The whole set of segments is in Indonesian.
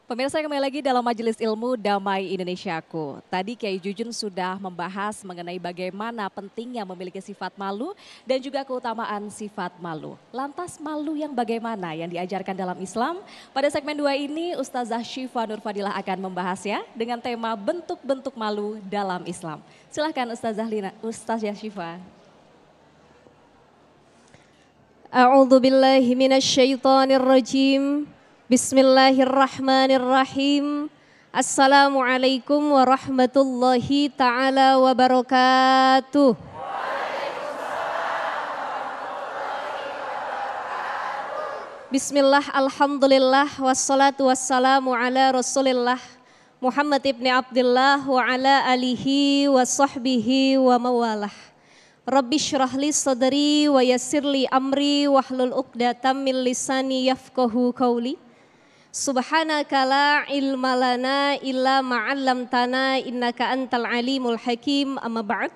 Pemirsa, kembali lagi dalam Majelis Ilmu Damai Indonesiaku. Tadi Kiai Jujun sudah membahas mengenai bagaimana pentingnya memiliki sifat malu dan juga keutamaan sifat malu. Lantas malu yang bagaimana yang diajarkan dalam Islam? Pada segmen 2 ini Ustazah Syifa Nur Fadilah akan membahasnya dengan tema bentuk-bentuk malu dalam Islam. Silahkan Ustazah Syifa. A'udzu billahi minasyaitonir rajim. Bismillahirrahmanirrahim. Assalamualaikum warahmatullahi taala wabarakatuh. Bismillah, alhamdulillah, wassalatu wassalamu ala rasulillah Muhammad ibn Abdullah wa ala alihi wa sahbihi wa mawalah. Rabbi syrahli sadri wa yassirli amri wahlul uqdatam min lisani yafqahu qawli. Subhanaka la ilma lana illa ma'allamtana innaka antal alimul hakim. Amma ba'd.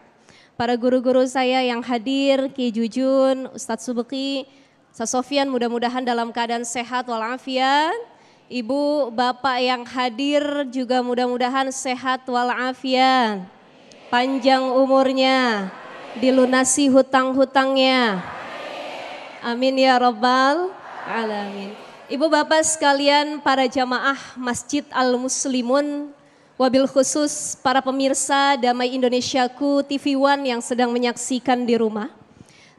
Para guru-guru saya yang hadir, Ki Jujun, Ustadz Subeki, Ustadz Sofyan, mudah-mudahan dalam keadaan sehat walafiat. Ibu, bapak yang hadir juga mudah-mudahan sehat walafiat. Panjang umurnya, dilunasi hutang-hutangnya. Amin ya rabbal alamin. Ibu bapak sekalian, para jamaah Masjid Al-Muslimun, wabil khusus para pemirsa Damai Indonesiaku TV One yang sedang menyaksikan di rumah.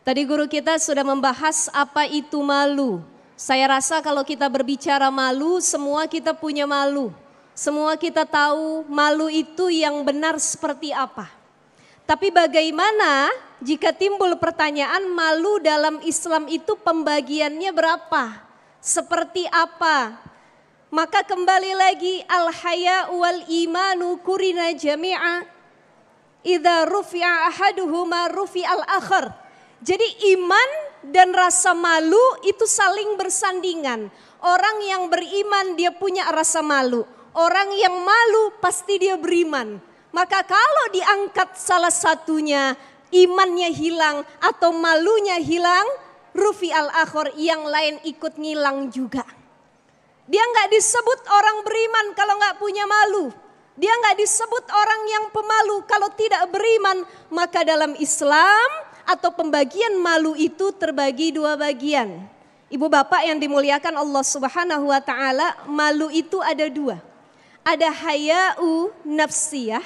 Tadi guru kita sudah membahas apa itu malu. Saya rasa kalau kita berbicara malu, semua kita punya malu. Semua kita tahu malu itu yang benar seperti apa. Tapi bagaimana jika timbul pertanyaan malu dalam Islam itu pembagiannya berapa? Seperti apa? Maka kembali lagi al-haya wal imanu kurina jami'a idza rufi'a ahaduhuma rufi'al akhar. Jadi iman dan rasa malu itu saling bersandingan. Orang yang beriman dia punya rasa malu. Orang yang malu pasti dia beriman. Maka kalau diangkat salah satunya imannya hilang atau malunya hilang, rufi al-akhor yang lain ikut ngilang juga. Dia nggak disebut orang beriman kalau nggak punya malu. Dia nggak disebut orang yang pemalu kalau tidak beriman. Maka dalam Islam atau pembagian malu itu terbagi dua bagian. Ibu bapak yang dimuliakan Allah Subhanahu wa taala, malu itu ada dua. Ada haya'u nafsiyah,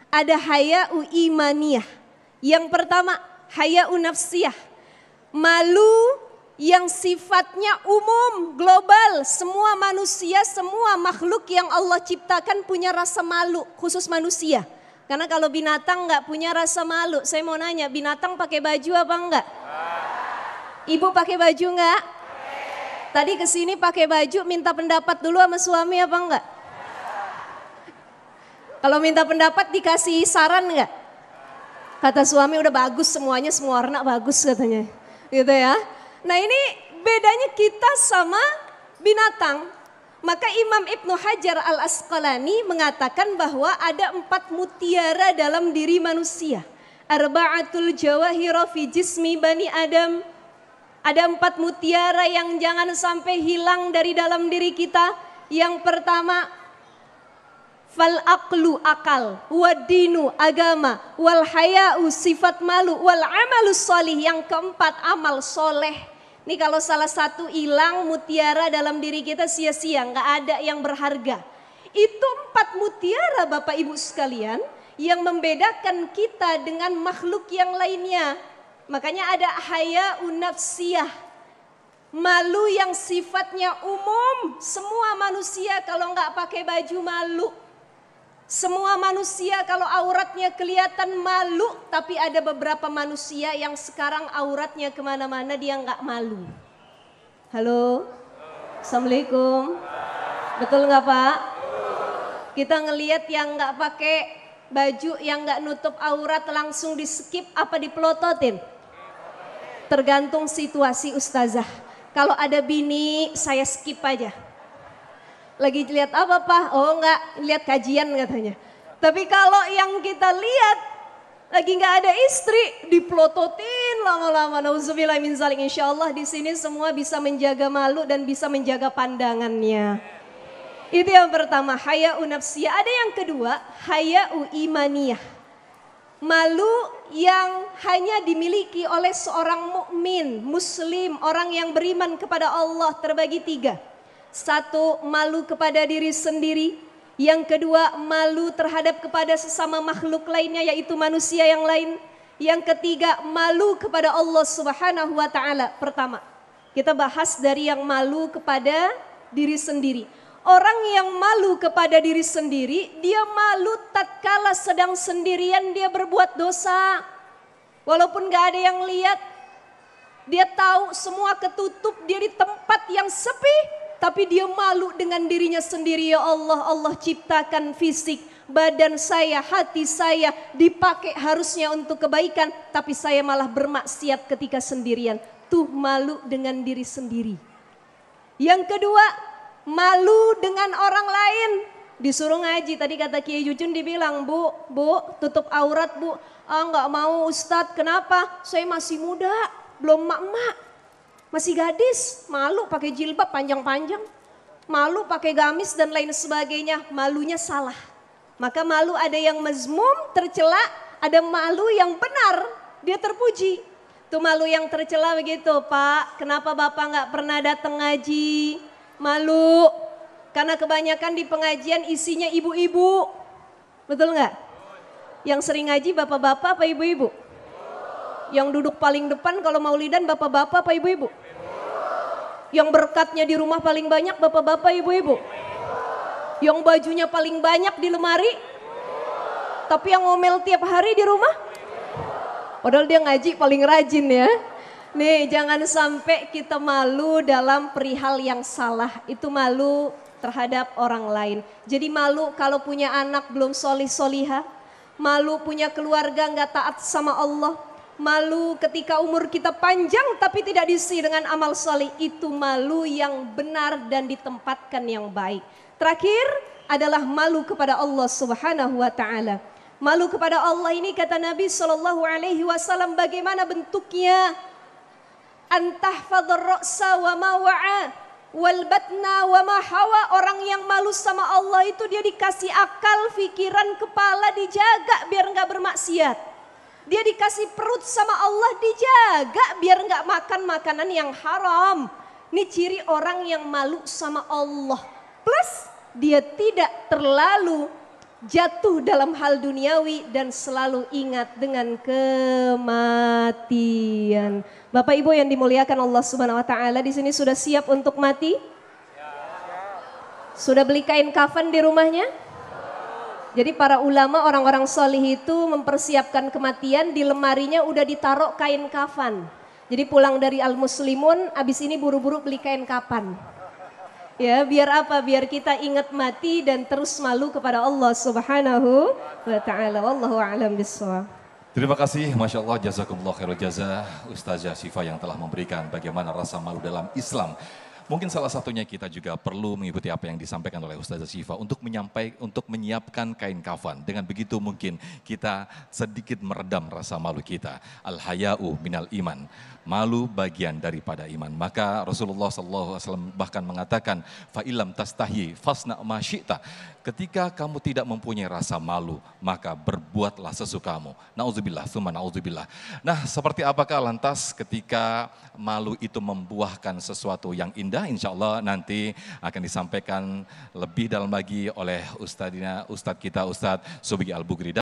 ada haya'u imaniyah. Yang pertama haya'u nafsiyah. Malu yang sifatnya umum, global, semua manusia, semua makhluk yang Allah ciptakan punya rasa malu, khusus manusia. Karena kalau binatang nggak punya rasa malu, saya mau nanya, binatang pakai baju apa enggak? Ibu pakai baju enggak? Tadi kesini pakai baju, minta pendapat dulu sama suami apa enggak? Kalau minta pendapat dikasih saran enggak? Kata suami udah bagus semuanya, semua warna bagus katanya. Gitu ya. Nah ini bedanya kita sama binatang. Maka Imam Ibnu Hajar Al-Asqalani mengatakan bahwa ada 4 mutiara dalam diri manusia. Arba'atul jawahira fi jismi bani Adam. Ada 4 mutiara yang jangan sampai hilang dari dalam diri kita. Yang pertama, fal aqlu akal, wadinu agama, wal haya'u sifat malu, wal amalu sholih. Yang keempat amal soleh. Ini kalau salah satu hilang mutiara dalam diri kita sia-sia, nggak ada yang berharga. Itu 4 mutiara Bapak Ibu sekalian yang membedakan kita dengan makhluk yang lainnya. Makanya ada haya'u nafsiyah. Malu yang sifatnya umum, semua manusia kalau nggak pakai baju malu. Semua manusia kalau auratnya kelihatan malu, tapi ada beberapa manusia yang sekarang auratnya kemana-mana dia nggak malu. Halo, assalamualaikum. Betul nggak Pak? Kita ngelihat yang nggak pakai baju, yang nggak nutup aurat langsung di skip apa dipelototin? Tergantung situasi ustazah. Kalau ada bini saya skip aja. Lagi lihat apa Pak? Oh enggak, lihat kajian katanya. Tapi kalau yang kita lihat lagi nggak ada istri, dipelototin lama-lama. Nauzubillah min zalik. Insyaallah di sini semua bisa menjaga malu dan bisa menjaga pandangannya. Itu yang pertama, haya'u nafsiyah. Ada yang kedua, haya'u imaniyah. Malu yang hanya dimiliki oleh seorang mukmin, muslim, orang yang beriman kepada Allah terbagi 3. 1, malu kepada diri sendiri. Yang kedua, malu terhadap kepada sesama makhluk lainnya, yaitu manusia yang lain. Yang ketiga, malu kepada Allah Subhanahu wa ta'ala. Pertama, kita bahas dari yang malu kepada diri sendiri. Orang yang malu kepada diri sendiri, dia malu tatkala sedang sendirian dia berbuat dosa. Walaupun gak ada yang lihat, dia tahu semua ketutup, dia di tempat yang sepi, tapi dia malu dengan dirinya sendiri. Ya Allah, Allah ciptakan fisik, badan saya, hati saya dipakai harusnya untuk kebaikan, tapi saya malah bermaksiat ketika sendirian. Tuh malu dengan diri sendiri. Yang kedua, malu dengan orang lain. Disuruh ngaji, tadi kata Kiai Jujun dibilang, Bu, tutup aurat Bu. Ah nggak mau Ustadz, kenapa? Saya masih muda, belum mak-mak. Masih gadis, malu pakai jilbab panjang-panjang. Malu pakai gamis dan lain sebagainya, malunya salah. Maka malu ada yang mazmum, tercela, ada malu yang benar, dia terpuji. Tuh malu yang tercela begitu, Pak, kenapa Bapak nggak pernah datang ngaji? Malu, karena kebanyakan di pengajian isinya ibu-ibu. Betul nggak? Yang sering ngaji bapak-bapak apa ibu-ibu? Yang duduk paling depan kalau maulidan bapak-bapak apa ibu-ibu? Yang berkatnya di rumah paling banyak bapak-bapak ibu-ibu? Yang bajunya paling banyak di lemari? Tapi yang ngomel tiap hari di rumah? Padahal dia ngaji paling rajin ya. Nih jangan sampai kita malu dalam perihal yang salah. Itu malu terhadap orang lain. Jadi malu kalau punya anak belum solih-solihah. Malu punya keluarga nggak taat sama Allah. Malu ketika umur kita panjang tapi tidak diisi dengan amal solih. Itu malu yang benar dan ditempatkan yang baik. Terakhir adalah malu kepada Allah Subhanahu wa ta'ala. Malu kepada Allah ini kata Nabi SAW bagaimana bentuknya? Antahfadhur ra'sa wa ma wa'a wal batna wa ma hawa. Orang yang malu sama Allah itu dia dikasih akal, pikiran, kepala dijaga biar enggak bermaksiat. Dia dikasih perut sama Allah dijaga biar enggak makan makanan yang haram. Ini ciri orang yang malu sama Allah. Plus dia tidak terlalu jatuh dalam hal duniawi dan selalu ingat dengan kematian. Bapak Ibu yang dimuliakan Allah Subhanahu wa taala, di sini sudah siap untuk mati? Sudah beli kain kafan di rumahnya? Jadi para ulama, orang-orang solih itu mempersiapkan kematian, di lemarinya udah ditaruh kain kafan. Jadi pulang dari Al-Muslimun, abis ini buru-buru beli kain kafan. Ya, biar apa? Biar kita ingat mati dan terus malu kepada Allah Subhanahu wa ta'ala. Wallahu a'lam bishawab. Terima kasih, Masya Allah, jazakumullah khairul jaza, Ustazah Syifa yang telah memberikan bagaimana rasa malu dalam Islam. Mungkin salah satunya kita juga perlu mengikuti apa yang disampaikan oleh Ustazah Syifa untuk menyiapkan kain kafan. Dengan begitu mungkin kita sedikit meredam rasa malu kita. Al-haya'u minal iman. Malu bagian daripada iman. Maka Rasulullah SAW bahkan mengatakan, fa'ilam tastahi fasna ma syi'ta. Ketika kamu tidak mempunyai rasa malu, maka berbuatlah sesukamu. Na'udzubillah, tsumma na'udzubillah. Nah, seperti apakah lantas ketika malu itu membuahkan sesuatu yang indah? Insya Allah nanti akan disampaikan lebih dalam lagi oleh Ustadz kita, Ustadz Subigi Al-Bugri.